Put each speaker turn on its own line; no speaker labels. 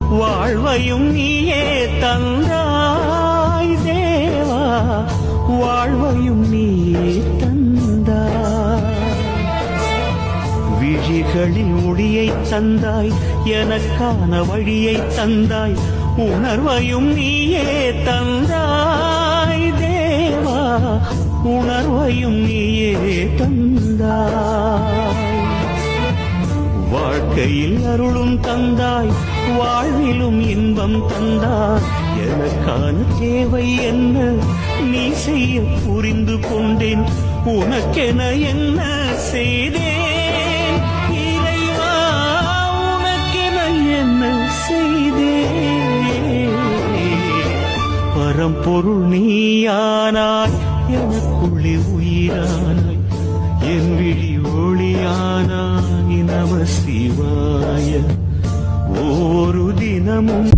வாழ்வையும் நீயே தந்தாய் தேவா, வாழ்வையும் நீயே தந்தாய். விழிகளில் ஒளியை தந்தாய், எனக்கான வழியை தந்தாய், உணர்வையும் நீயே தந்தாய் தேவா, உணர்வையும் நீயே தந்தாய். வாழ்க்கையில் அருளும் தந்தாய், வாழ்விலும் இன்பம் தந்தாய். எனக்கான தேவை என்ன நீ செய்ய புரிந்து கொண்டேன், உனக்கென என்ன செய்தேன் இறைவா, உனக்கென என்ன செய்தேன். பரம்பொருள் நீயானாய், எனக்குள்ளே உயிரானாய், என் விழி ஒளியானாய். நம சிவாய. ஒரு தினமும்